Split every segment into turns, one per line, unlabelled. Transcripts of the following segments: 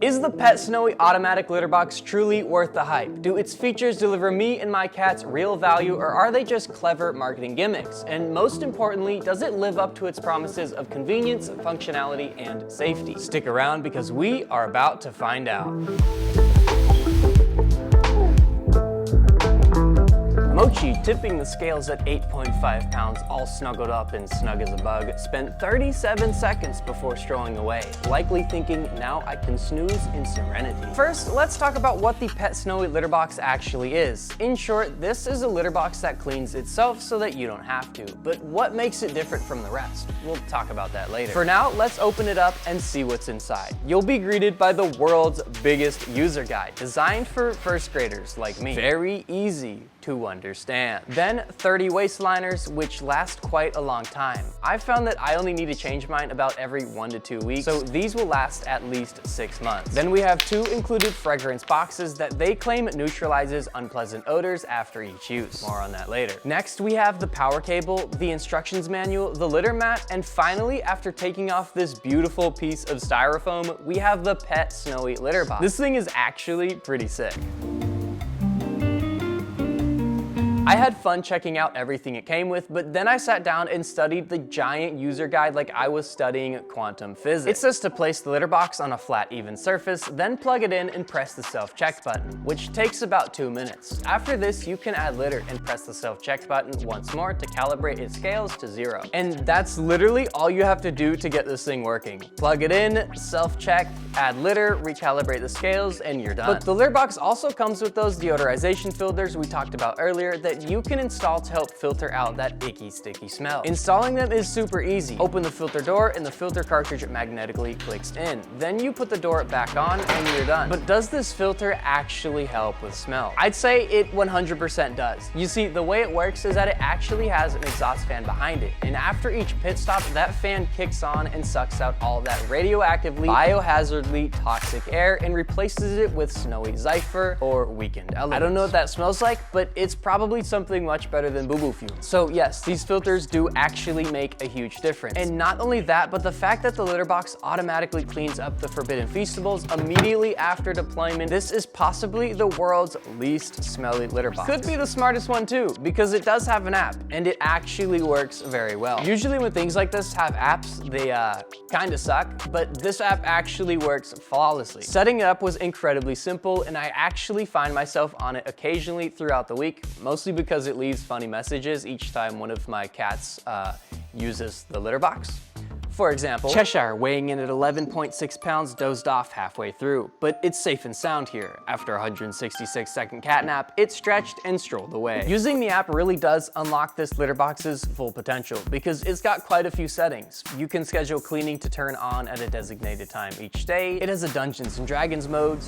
Is the PetSnowy automatic litter box truly worth the hype? Do its features deliver me and my cats real value, or are they just clever marketing gimmicks? And most importantly, does it live up to its promises of convenience, functionality, and safety? Stick around because we are about to find out. Mochi, tipping the scales at 8.5 pounds, all snuggled up and snug as a bug, spent 37 seconds before strolling away, likely thinking, now I can snooze in serenity. First, let's talk about what the PetSnowy Litterbox actually is. In short, this is a litter box that cleans itself so that you don't have to. But what makes it different from the rest? We'll talk about that later. For now, let's open it up and see what's inside. You'll be greeted by the world's biggest user guide, designed for first graders like me. Very easy to understand. Then 30 waist liners, which last quite a long time. I found that I only need to change mine about every 1 to 2 weeks, so these will last at least 6 months. Then we have 2 included fragrance boxes that they claim neutralizes unpleasant odors after each use. More on that later. Next, we have the power cable, the instructions manual, the litter mat, and finally, after taking off this beautiful piece of styrofoam, we have the PetSnowy Litterbox. This thing is actually pretty sick. I had fun checking out everything it came with, but then I sat down and studied the giant user guide like I was studying quantum physics. It says to place the litter box on a flat, even surface, then plug it in and press the self-check button, which takes about 2 minutes. After this, you can add litter and press the self-check button once more to calibrate its scales to 0. And that's literally all you have to do to get this thing working. Plug it in, self-check, add litter, recalibrate the scales, and you're done. But the litter box also comes with those deodorization filters we talked about earlier that you can install to help filter out that icky, sticky smell. Installing them is super easy. Open the filter door and the filter cartridge magnetically clicks in. Then you put the door back on and you're done. But does this filter actually help with smell? I'd say it 100% does. You see, the way it works is that it actually has an exhaust fan behind it. And after each pit stop, that fan kicks on and sucks out all that radioactively, biohazardly toxic air and replaces it with snowy zephyr or weakened elements. I don't know what that smells like, but it's probably something much better than boo-boo fuel. So yes, these filters do actually make a huge difference. And not only that, but the fact that the litter box automatically cleans up the forbidden feastables immediately after deployment, this is possibly the world's least smelly litter box. Could be the smartest one too, because it does have an app, and it actually works very well. Usually when things like this have apps, they kinda suck, but this app actually works flawlessly. Setting it up was incredibly simple, and I actually find myself on it occasionally throughout the week, mostly because it leaves funny messages each time one of my cats uses the litter box. For example, Cheshire, weighing in at 11.6 pounds, dozed off halfway through, but it's safe and sound here. After a 166-second cat nap, it stretched and strolled away. Using the app really does unlock this litter box's full potential because it's got quite a few settings. You can schedule cleaning to turn on at a designated time each day. It has a Dungeons and Dragons mode,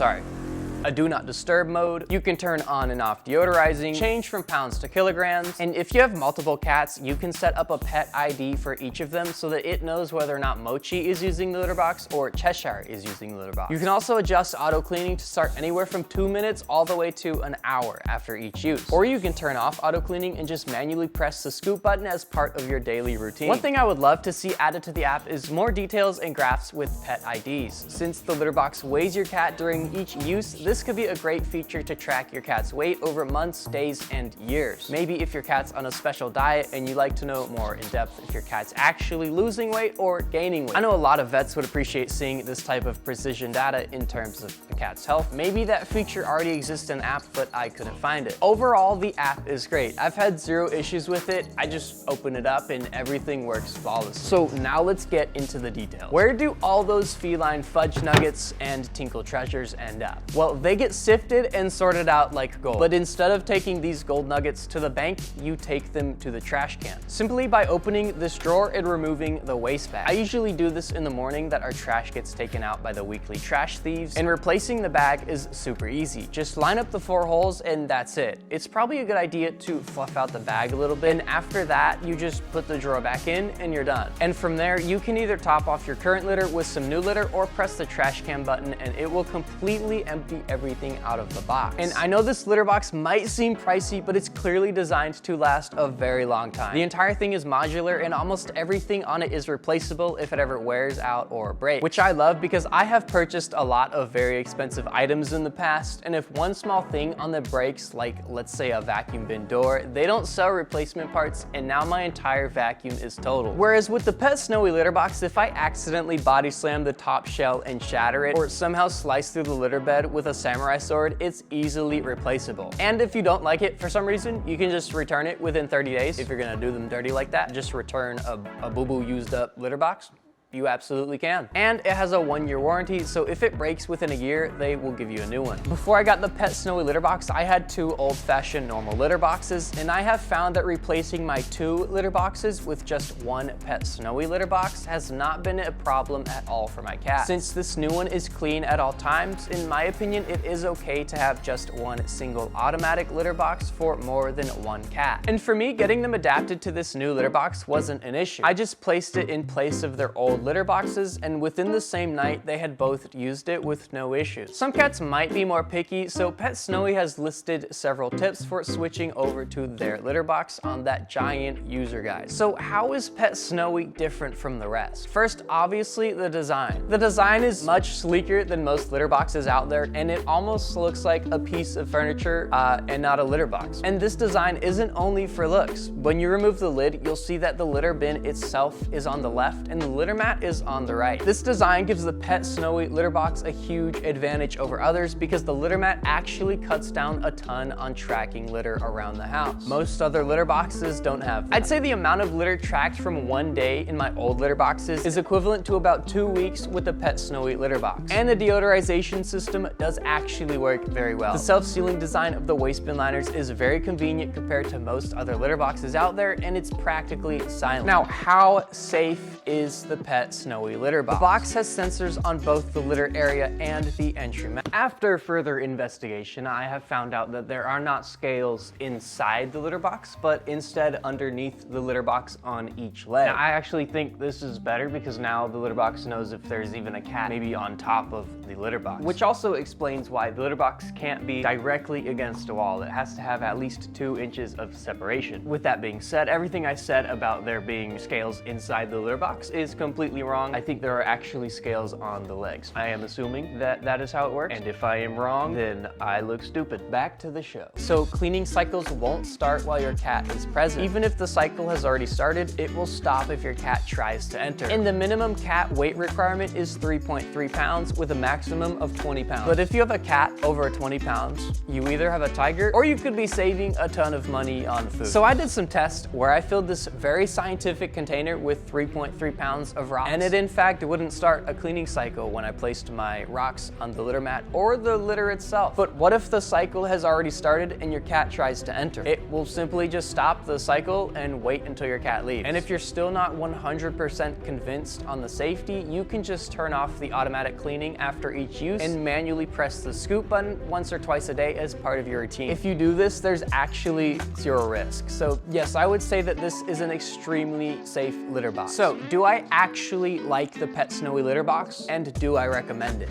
a do not disturb mode. You can turn on and off deodorizing, change from pounds to kilograms, and if you have multiple cats, you can set up a pet ID for each of them so that it knows whether or not Mochi is using the litter box or Cheshire is using the litter box. You can also adjust auto cleaning to start anywhere from 2 minutes all the way to an hour after each use. Or you can turn off auto cleaning and just manually press the scoop button as part of your daily routine. One thing I would love to see added to the app is more details and graphs with pet IDs. Since the litter box weighs your cat during each use, this could be a great feature to track your cat's weight over months, days, and years. Maybe if your cat's on a special diet and you like to know more in depth if your cat's actually losing weight or gaining weight. I know a lot of vets would appreciate seeing this type of precision data in terms of the cat's health. Maybe that feature already exists in the app, but I couldn't find it. Overall, the app is great. I've had 0 issues with it. I just open it up and everything works flawlessly. So now let's get into the details. Where do all those feline fudge nuggets and tinkle treasures end up? Well, they get sifted and sorted out like gold. But instead of taking these gold nuggets to the bank, you take them to the trash can. Simply by opening this drawer and removing the waste bag. I usually do this in the morning that our trash gets taken out by the weekly trash thieves, and replacing the bag is super easy. Just line up the 4 holes and that's it. It's probably a good idea to fluff out the bag a little bit, and after that, you just put the drawer back in and you're done. And from there, you can either top off your current litter with some new litter or press the trash can button and it will completely empty everything out of the box. And I know this litter box might seem pricey, but it's clearly designed to last a very long time. The entire thing is modular and almost everything on it is replaceable if it ever wears out or breaks, which I love because I have purchased a lot of very expensive items in the past, and if one small thing on it breaks, like let's say a vacuum bin door, they don't sell replacement parts, and now my entire vacuum is totaled. Whereas with the PetSnowy litter box, if I accidentally body slam the top shell and shatter it, or somehow slice through the litter bed with a samurai sword, it's easily replaceable. And if you don't like it for some reason, you can just return it within 30 days. If you're gonna do them dirty like that, just return a boo-boo used up litter box. You absolutely can. And it has a 1-year warranty, so if it breaks within a year, they will give you a new one. Before I got the PetSnowy litter box, I had 2 old-fashioned normal litter boxes, and I have found that replacing my 2 litter boxes with just 1 PetSnowy litter box has not been a problem at all for my cat. Since this new one is clean at all times, in my opinion, it is okay to have just 1 single automatic litter box for more than 1 cat. And for me, getting them adapted to this new litter box wasn't an issue. I just placed it in place of their old litter boxes, and within the same night they had both used it with no issues. Some cats might be more picky, so PetSnowy has listed several tips for switching over to their litter box on that giant user guide. So how is PetSnowy different from the rest? First, obviously the design. The design is much sleeker than most litter boxes out there, and it almost looks like a piece of furniture and not a litter box. And this design isn't only for looks. When you remove the lid, you'll see that the litter bin itself is on the left and the litter mat is on the right. This design gives the PetSnowy litter box a huge advantage over others because the litter mat actually cuts down a ton on tracking litter around the house. Most other litter boxes don't have that. I'd say the amount of litter tracked from 1 day in my old litter boxes is equivalent to about 2 weeks with the PetSnowy litter box. And the deodorization system does actually work very well. The self-sealing design of the waste bin liners is very convenient compared to most other litter boxes out there, and it's practically silent. Now, how safe is the PetSnowy litter box? The box has sensors on both the litter area and the entry mat. After further investigation, I have found out that there are not scales inside the litter box, but instead underneath the litter box on each leg. Now, I actually think this is better because now the litter box knows if there's even a cat maybe on top of the litter box, which also explains why the litter box can't be directly against a wall. It has to have at least 2 inches of separation. With that being said, everything I said about there being scales inside the litter box is completely wrong. I think there are actually scales on the legs. I am assuming that that is how it works, and if I am wrong, then I look stupid. Back to the show. So cleaning cycles won't start while your cat is present. Even if the cycle has already started, it will stop if your cat tries to enter. And the minimum cat weight requirement is 3.3 pounds with a maximum of 20 pounds. But if you have a cat over 20 pounds, you either have a tiger or you could be saving a ton of money on food. So I did some tests where I filled this very scientific container with 3.3 pounds of rocks, and it in fact wouldn't start a cleaning cycle when I placed my rocks on the litter mat or the litter itself. But what if the cycle has already started and your cat tries to enter? It will simply just stop the cycle and wait until your cat leaves. And if you're still not 100% convinced on the safety, you can just turn off the automatic cleaning after each use and manually press the scoop button once or twice a day as part of your routine. If you do this, there's actually 0 risk. So yes, I would say that this is an extremely safe litter box. So do I actually like the PetSnowy litter box, and do I recommend it?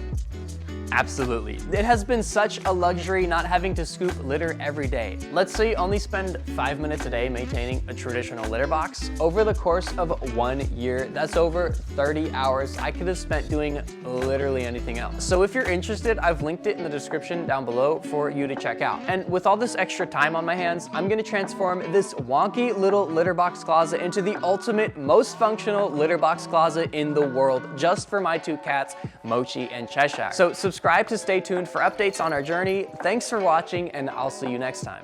Absolutely. It has been such a luxury not having to scoop litter every day. Let's say you only spend 5 minutes a day maintaining a traditional litter box. Over the course of 1 year, that's over 30 hours I could have spent doing literally anything else. So if you're interested, I've linked it in the description down below for you to check out. And with all this extra time on my hands, I'm gonna transform this wonky little litter box closet into the ultimate, most functional litter box closet in the world, just for my 2 cats, Mochi and Cheshire. So subscribe to stay tuned for updates on our journey. Thanks for watching, and I'll see you next time.